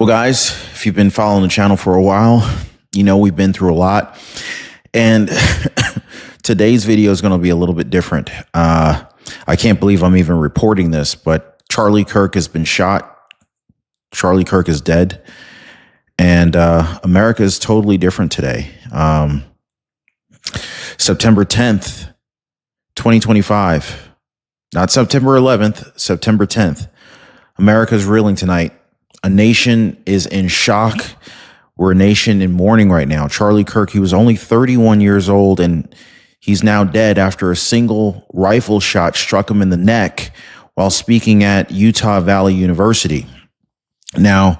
Well, guys, if you've been following the channel for a while, you know we've been through a lot. And today's video is going to be a little bit different. I can't believe I'm even reporting this, but Charlie Kirk has been shot. Charlie Kirk is dead. And America is totally different today. September 10th, 2025. Not September 11th, September 10th. America's reeling tonight. A nation is in shock. We're a nation in mourning right now. Charlie Kirk, he was only 31 years old, and he's now dead after a single rifle shot struck him in the neck while speaking at Utah Valley University. Now,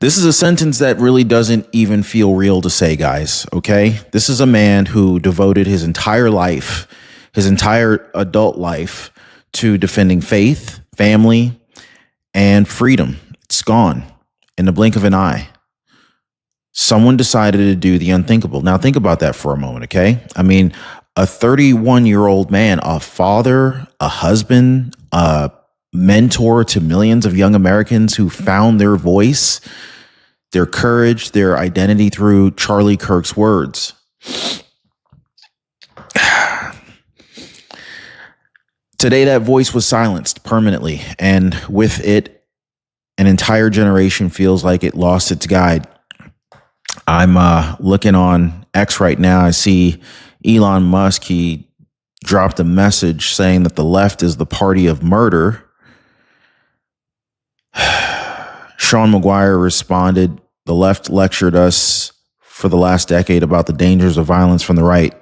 this is a sentence that really doesn't even feel real to say, guys, okay? This is a man who devoted his entire life, his entire adult life, to defending faith, family, and freedom. It's gone in the blink of an eye. Someone decided to do the unthinkable. Now, think about that for a moment, okay? I mean, a 31-year-old man, a father, a husband, a mentor to millions of young Americans who found their voice, their courage, their identity through Charlie Kirk's words. Today, that voice was silenced permanently, and with it, an entire generation feels like it lost its guide. I'm looking on X right now. I see Elon Musk. He dropped a message saying that the left is the party of murder. Sean McGuire responded, "The left lectured us for the last decade about the dangers of violence from the right,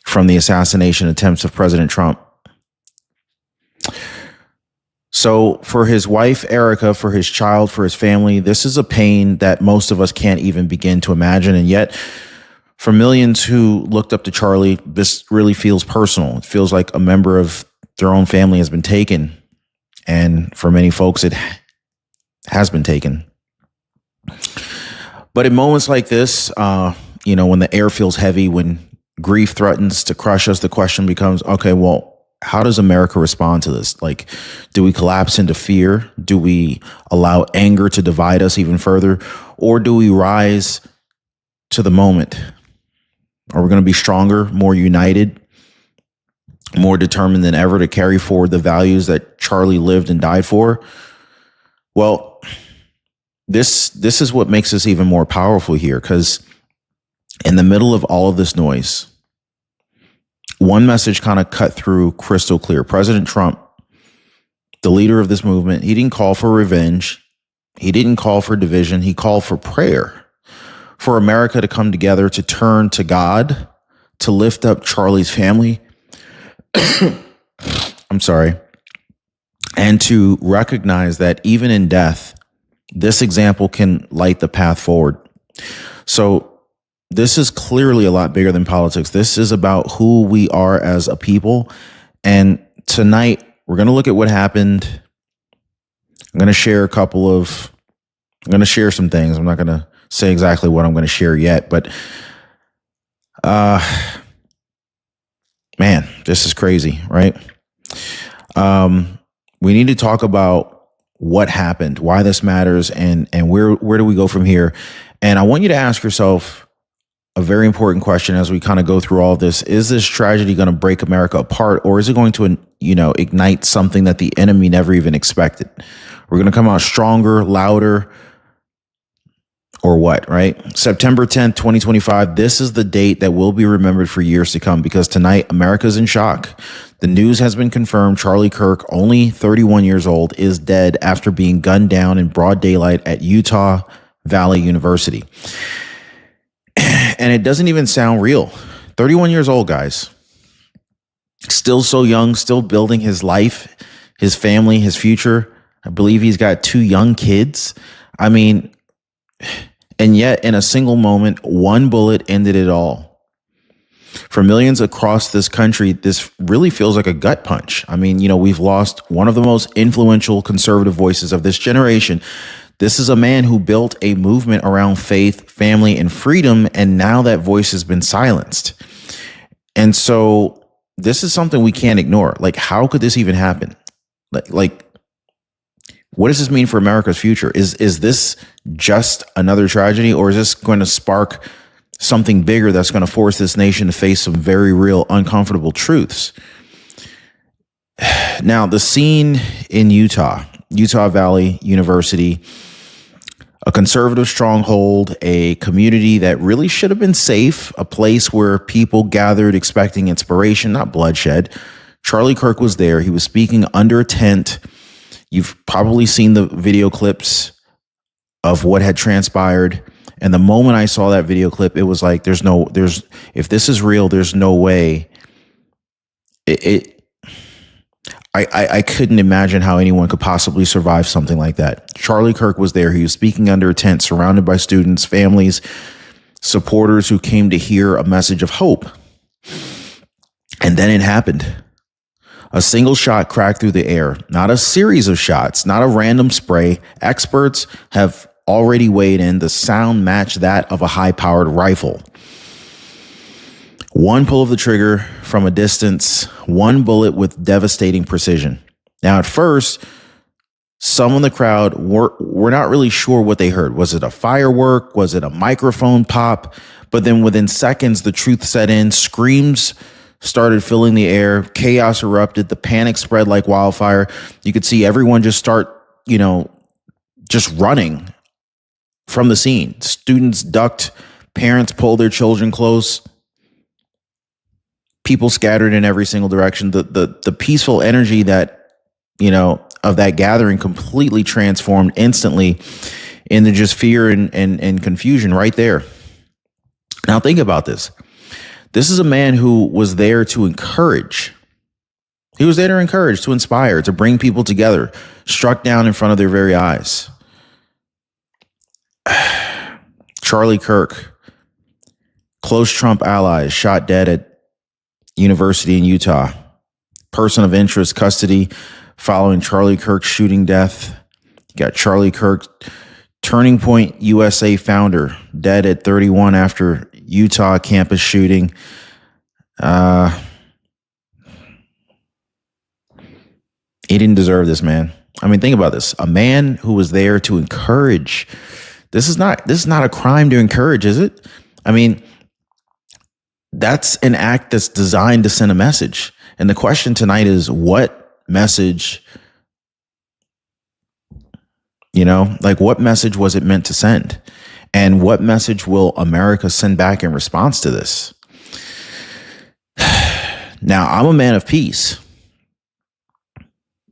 from the assassination attempts of President Trump." So for his wife, Erica, for his child, for his family, this is a pain that most of us can't even begin to imagine. And yet, for millions who looked up to Charlie, this really feels personal. It feels like a member of their own family has been taken. And for many folks, it has been taken. But in moments like this, when the air feels heavy, when grief threatens to crush us, the question becomes, okay, well, how does America respond to this? Like, do we collapse into fear? Do we allow anger to divide us even further? Or do we rise to the moment? Are we going to be stronger, more united, more determined than ever to carry forward the values that Charlie lived and died for? Well, this is what makes us even more powerful here, because in the middle of all of this noise, one message kind of cut through crystal clear. President Trump, the leader of this movement, he didn't call for revenge. He didn't call for division. He called for prayer, for America to come together, to turn to God, to lift up Charlie's family. I'm sorry. And to recognize that even in death, this example can light the path forward. So this is clearly a lot bigger than politics. This is about who we are as a people. And tonight, we're going to look at what happened. I'm going to share some things. I'm not going to say exactly what I'm going to share yet, but man, this is crazy, right? We need to talk about what happened, why this matters, and where do we go from here? And I want you to ask yourself a very important question as we kind of go through all of this. Is this tragedy going to break America apart, or is it going to, ignite something that the enemy never even expected? We're going to come out stronger, louder, or what, right? September 10th, 2025. This is the date that will be remembered for years to come, because tonight America's in shock. The news has been confirmed. Charlie Kirk, only 31 years old, is dead after being gunned down in broad daylight at Utah Valley University. And it doesn't even sound real. 31 years old, guys. Still so young, still building his life, his family, his future. I believe he's got 2 young kids. I mean, and yet in a single moment, one bullet ended it all. For millions across this country, this really feels like a gut punch. I mean, we've lost one of the most influential conservative voices of this generation. This is a man who built a movement around faith, family, and freedom, and now that voice has been silenced. And so this is something we can't ignore. Like, how could this even happen? Like, what does this mean for America's future? Is this just another tragedy, or is this going to spark something bigger that's going to force this nation to face some very real, uncomfortable truths? Now, the scene in Utah Valley University, a conservative stronghold, a community that really should have been safe, a place where people gathered expecting inspiration, not bloodshed. Charlie Kirk was there. He was speaking under a tent. You've probably seen the video clips of what had transpired. And the moment I saw that video clip, it was like, if this is real, there's no way. I couldn't imagine how anyone could possibly survive something like that. Charlie Kirk was there. He was speaking under a tent, surrounded by students, families, supporters who came to hear a message of hope. And then it happened. A single shot cracked through the air, not a series of shots, not a random spray. Experts have already weighed in. The sound matched that of a high-powered rifle. One pull of the trigger from a distance, one bullet with devastating precision. Now, at first, some in the crowd were not really sure what they heard. Was it a firework? Was it a microphone pop? But then within seconds, the truth set in. Screams started filling the air. Chaos erupted. The panic spread like wildfire. You could see everyone just start, just running from the scene. Students ducked. Parents pulled their children close. People scattered in every single direction. The peaceful energy that, of that gathering completely transformed instantly into just fear and confusion right there. Now think about this. This is a man who was there to encourage. He was there to encourage, to inspire, to bring people together, struck down in front of their very eyes. Charlie Kirk, close Trump allies, shot dead at university in Utah. Person of interest, custody following Charlie Kirk's shooting death. You got Charlie Kirk, Turning Point USA founder, dead at 31 after Utah campus shooting. He didn't deserve this, man. I mean, think about this. A man who was there to encourage. This is not a crime to encourage, is it? I mean, that's an act that's designed to send a message. And the question tonight is, what message, what message was it meant to send? And what message will America send back in response to this? Now, I'm a man of peace,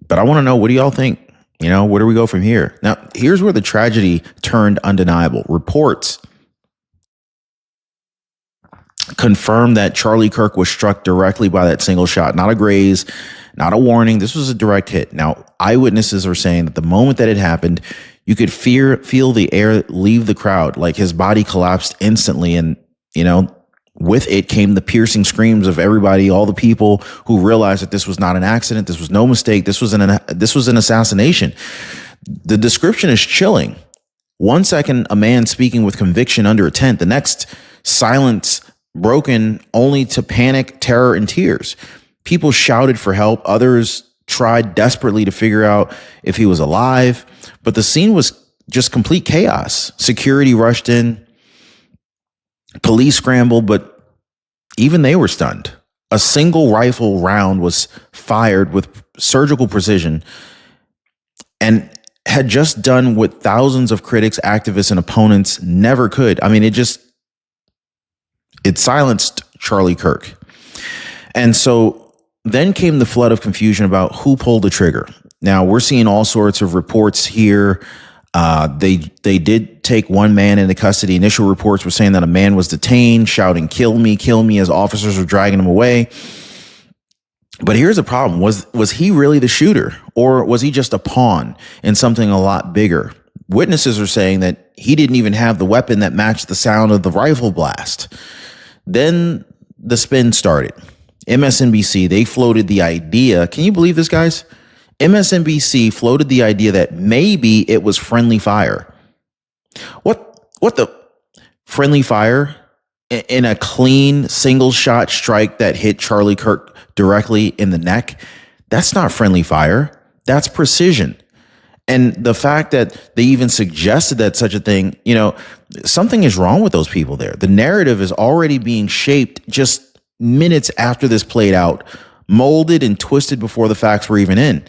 but I want to know, what do y'all think? Where do we go from here? Now, here's where the tragedy turned undeniable. Reports confirmed that Charlie Kirk was struck directly by that single shot, not a graze, not a warning. This was a direct hit. Now, eyewitnesses are saying that the moment that it happened, you could feel the air leave the crowd, like his body collapsed instantly. And, with it came the piercing screams of everybody, all the people who realized that this was not an accident. This was no mistake. This was an assassination. The description is chilling. 1 second, a man speaking with conviction under a tent. The next, silence broken only to panic, terror, and tears. People shouted for help. Others tried desperately to figure out if he was alive. But the scene was just complete chaos. Security rushed in. Police scrambled, but even they were stunned. A single rifle round was fired with surgical precision and had just done what thousands of critics, activists, and opponents never could. I mean, it silenced Charlie Kirk. And so then came the flood of confusion about who pulled the trigger. Now, we're seeing all sorts of reports here. They did take one man into custody. Initial reports were saying that a man was detained, shouting, kill me," as officers were dragging him away. But here's the problem. Was he really the shooter, or was he just a pawn in something a lot bigger? Witnesses are saying that he didn't even have the weapon that matched the sound of the rifle blast. Then the spin started. MSNBC, they floated the idea. Can you believe this, guys? MSNBC floated the idea that maybe it was friendly fire. What the friendly fire in a clean single shot strike that hit Charlie Kirk directly in the neck? That's not friendly fire. That's precision. And the fact that they even suggested that such a thing, something is wrong with those people there. The narrative is already being shaped just minutes after this played out, molded and twisted before the facts were even in.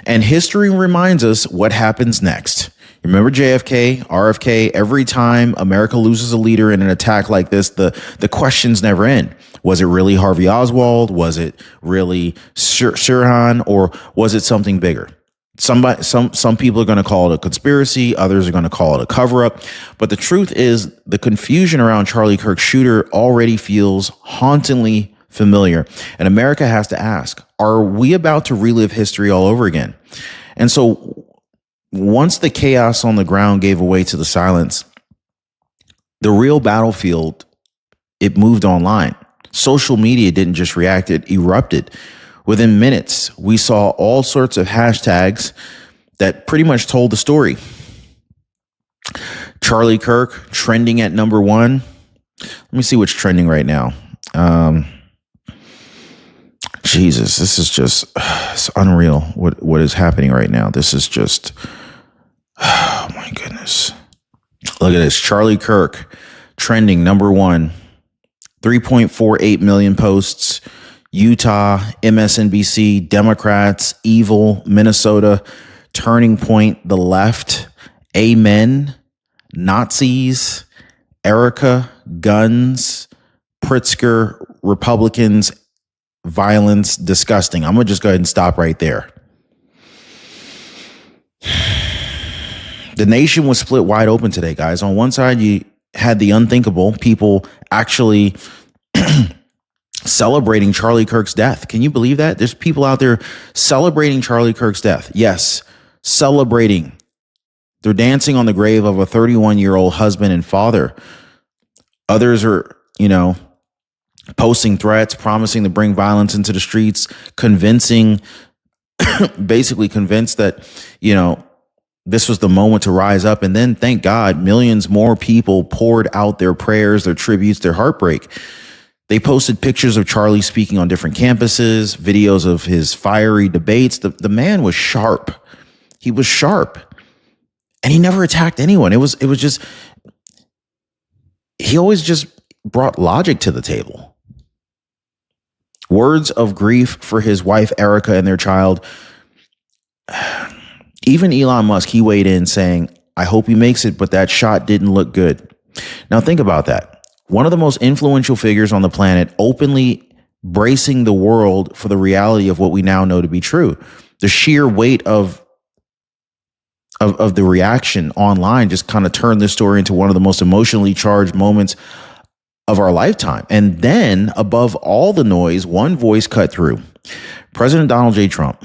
And history reminds us what happens next. Remember JFK, RFK, every time America loses a leader in an attack like this, the questions never end. Was it really Harvey Oswald? Was it really Sirhan? Or was it something bigger? Some people are going to call it a conspiracy. Others are going to call it a cover up. But the truth is the confusion around Charlie Kirk's shooter already feels hauntingly familiar. And America has to ask, are we about to relive history all over again? And so once the chaos on the ground gave way to the silence, the real battlefield, it moved online. Social media didn't just react, it erupted. Within minutes, we saw all sorts of hashtags that pretty much told the story. Charlie Kirk trending at number 1. Let me see what's trending right now. Jesus, this is just it's unreal what is happening right now. This is just, oh my goodness. Look at this. Charlie Kirk trending number 1. 3.48 million posts. Utah, MSNBC, Democrats, Evil, Minnesota, Turning Point, The Left, Amen, Nazis, Erica, Guns, Pritzker, Republicans, Violence, Disgusting. I'm going to just go ahead and stop right there. The nation was split wide open today, guys. On one side, you had the unthinkable, people actually celebrating Charlie Kirk's death. Can you believe that? There's people out there celebrating Charlie Kirk's death. Yes, celebrating. They're dancing on the grave of a 31-year-old husband and father. Others are, posting threats, promising to bring violence into the streets, basically convinced that, this was the moment to rise up. And then, thank God, millions more people poured out their prayers, their tributes, their heartbreak. They posted pictures of Charlie speaking on different campuses, videos of his fiery debates. The man was sharp. He was sharp. And he never attacked anyone. It was just, he always just brought logic to the table. Words of grief for his wife, Erica, and their child. Even Elon Musk, he weighed in saying, I hope he makes it, but that shot didn't look good. Now think about that. One of the most influential figures on the planet openly bracing the world for the reality of what we now know to be true. The sheer weight of the reaction online just kind of turned this story into one of the most emotionally charged moments of our lifetime. And then, above all the noise, one voice cut through. President Donald J. Trump.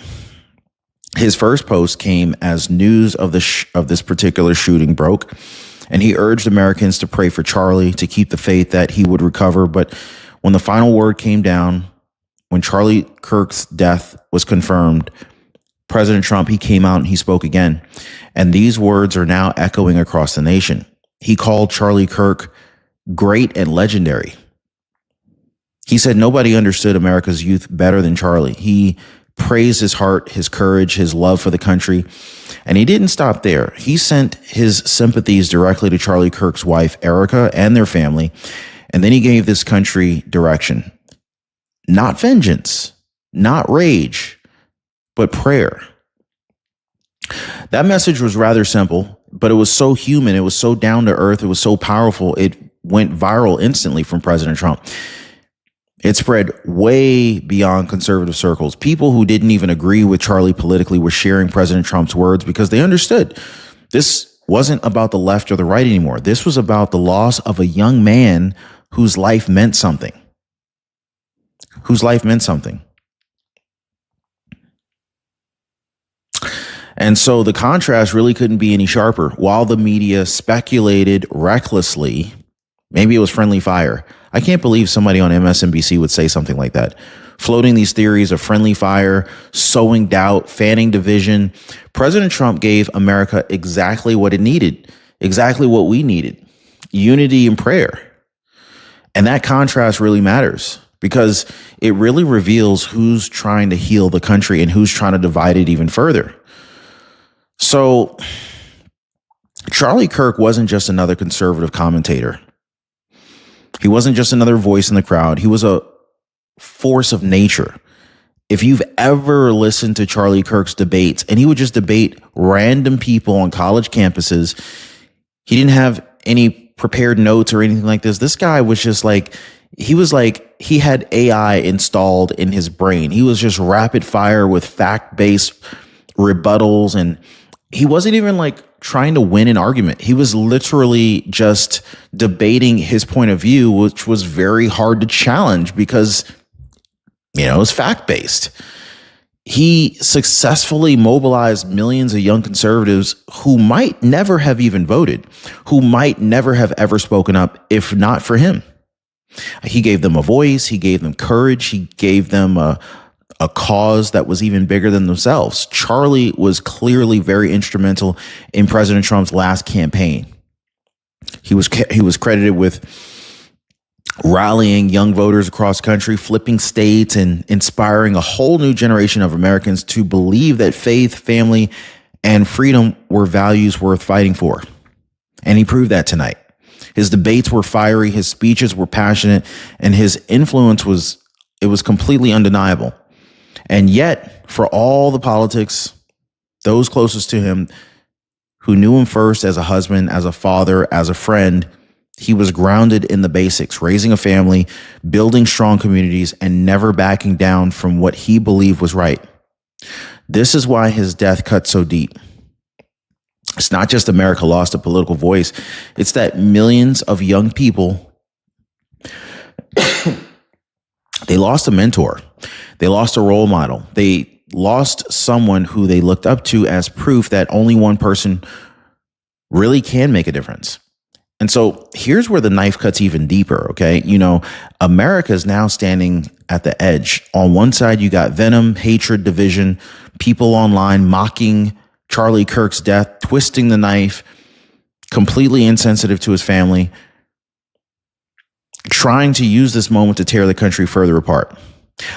His first post came as news of this particular shooting broke, and he urged Americans to pray for Charlie, to keep the faith that he would recover. But when the final word came down, when Charlie Kirk's death was confirmed, President Trump, he came out and he spoke again. And these words are now echoing across the nation. He called Charlie Kirk great and legendary. He said nobody understood America's youth better than Charlie. He praised his heart, his courage, his love for the country. And he didn't stop there. He sent his sympathies directly to Charlie Kirk's wife, Erica, and their family. And then he gave this country direction. Not vengeance, not rage, but prayer. That message was rather simple, but it was so human. It was so down to earth. It was so powerful. It went viral instantly from President Trump. It spread way beyond conservative circles. People who didn't even agree with Charlie politically were sharing President Trump's words because they understood this wasn't about the left or the right anymore. This was about the loss of a young man whose life meant something. And so the contrast really couldn't be any sharper. While the media speculated recklessly, maybe it was friendly fire. I can't believe somebody on MSNBC would say something like that. Floating these theories of friendly fire, sowing doubt, fanning division. President Trump gave America exactly what it needed, exactly what we needed: unity and prayer. And that contrast really matters because it really reveals who's trying to heal the country and who's trying to divide it even further. So Charlie Kirk wasn't just another conservative commentator. He wasn't just another voice in the crowd. He was a force of nature. If you've ever listened to Charlie Kirk's debates, and he would just debate random people on college campuses, he didn't have any prepared notes or anything like this. This guy was just like, he had AI installed in his brain. He was just rapid fire with fact-based rebuttals, and he wasn't even like trying to win an argument. He was literally just debating his point of view, which was very hard to challenge because, it was fact-based. He successfully mobilized millions of young conservatives who might never have even voted, who might never have ever spoken up if not for him. He gave them a voice. He gave them courage. He gave them a cause that was even bigger than themselves. Charlie was clearly very instrumental in President Trump's last campaign. He was credited with rallying young voters across the country, flipping states, and inspiring a whole new generation of Americans to believe that faith, family, and freedom were values worth fighting for. And he proved that tonight. His debates were fiery, his speeches were passionate, and his influence was completely undeniable. And yet, for all the politics, those closest to him, who knew him first as a husband, as a father, as a friend, he was grounded in the basics, raising a family, building strong communities, and never backing down from what he believed was right. This is why his death cut so deep. It's not just America lost a political voice. It's that millions of young people, they lost a mentor. They lost a role model. They lost someone who they looked up to as proof that only one person really can make a difference. And so here's where the knife cuts even deeper, okay? America is now standing at the edge. On one side, you got venom, hatred, division, people online mocking Charlie Kirk's death, twisting the knife, completely insensitive to his family, trying to use this moment to tear the country further apart.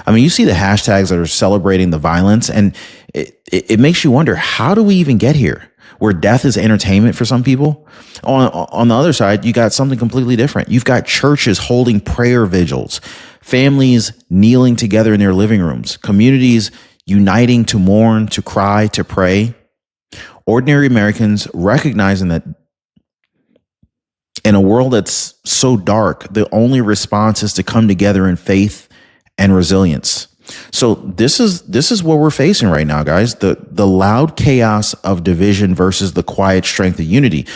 I mean, you see the hashtags that are celebrating the violence, and it makes you wonder, how do we even get here? Where death is entertainment for some people. On the other side, you got something completely different. You've got churches holding prayer vigils, families kneeling together in their living rooms, communities uniting to mourn, to cry, to pray. Ordinary Americans recognizing that in a world that's so dark, the only response is to come together in faith and resilience. So this is what we're facing right now, guys. The loud chaos of division versus the quiet strength of unity.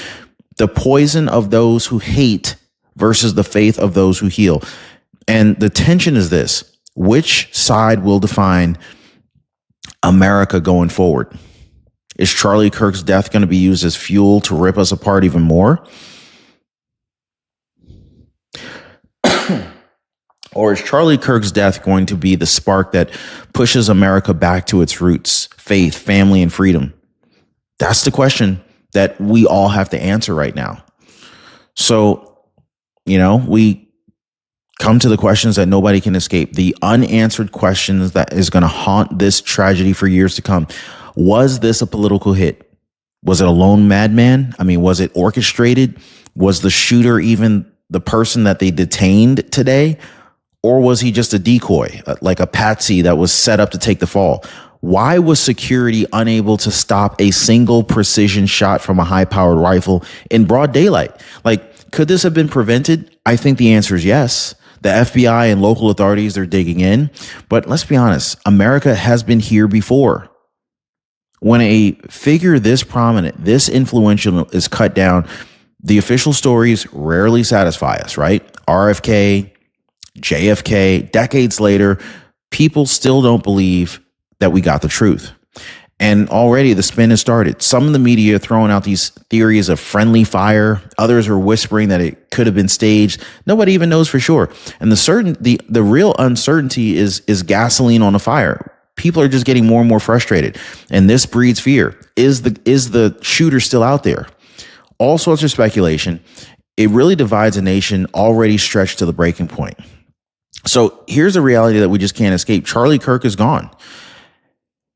The poison of those who hate versus the faith of those who heal. And the tension is this: which side will define America going forward? Is Charlie Kirk's death going to be used as fuel to rip us apart even more? Or is Charlie Kirk's death going to be the spark that pushes America back to its roots, faith, family, and freedom? That's the question that we all have to answer right now. So, we come to the questions that nobody can escape, the unanswered questions that is going to haunt this tragedy for years to come. Was this a political hit? Was it a lone madman? I mean, was it orchestrated? Was the shooter even the person that they detained today? Or was he just a decoy, like a patsy that was set up to take the fall? Why was security unable to stop a single precision shot from a high-powered rifle in broad daylight? Like, could this have been prevented? I think the answer is yes. The FBI and local authorities, they're digging in. But let's be honest, America has been here before. When a figure this prominent, this influential is cut down, the official stories rarely satisfy us, right? RFK, JFK, decades later, people still don't believe that we got the truth. And already the spin has started. Some of the media throwing out these theories of friendly fire. Others are whispering that it could have been staged. Nobody even knows for sure. And the real uncertainty is gasoline on a fire. People are just getting more and more frustrated. And this breeds fear. Is the shooter still out there? All sorts of speculation. It really divides a nation already stretched to the breaking point. So here's a reality that we just can't escape. Charlie Kirk is gone.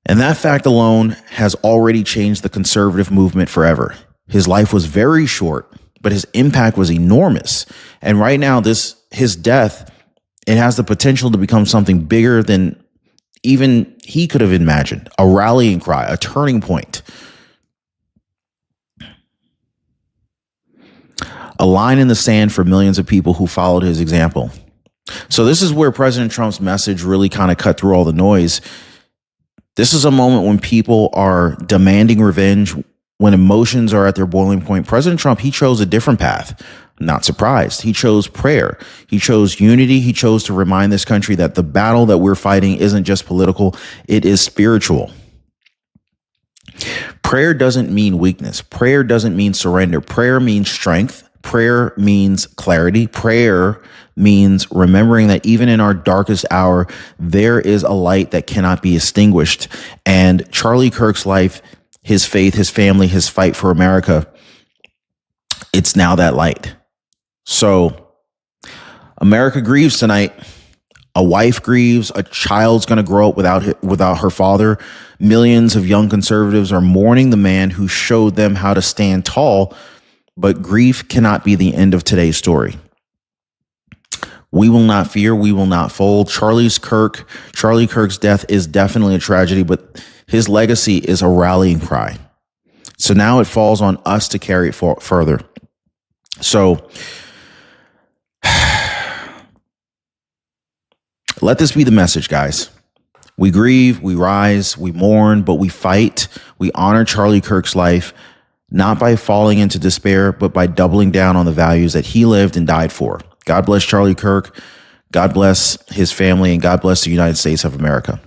And that fact alone has already changed the conservative movement forever. His life was very short, but his impact was enormous. And right now, his death, it has the potential to become something bigger than even he could have imagined. A rallying cry, a turning point. A line in the sand for millions of people who followed his example. So this is where President Trump's message really kind of cut through all the noise. This is a moment when people are demanding revenge, when emotions are at their boiling point. President Trump, he chose a different path. Not surprised. He chose prayer. He chose unity. He chose to remind this country that the battle that we're fighting isn't just political, it is spiritual. Prayer doesn't mean weakness. Prayer doesn't mean surrender. Prayer means strength. Prayer means clarity. Prayer means remembering that even in our darkest hour, there is a light that cannot be extinguished. And Charlie Kirk's life, his faith, his family, his fight for America, it's now that light. So America grieves tonight. A wife grieves. A child's going to grow up without her father. Millions of young conservatives are mourning the man who showed them how to stand tall. But grief cannot be the end of today's story. We will not fear. We will not fold. Charlie Kirk's death is definitely a tragedy, but his legacy is a rallying cry. So now it falls on us to carry it further. So let this be the message, guys. We grieve, we rise, we mourn, but we fight. We honor Charlie Kirk's life, not by falling into despair, but by doubling down on the values that he lived and died for. God bless Charlie Kirk. God bless his family, and God bless the United States of America.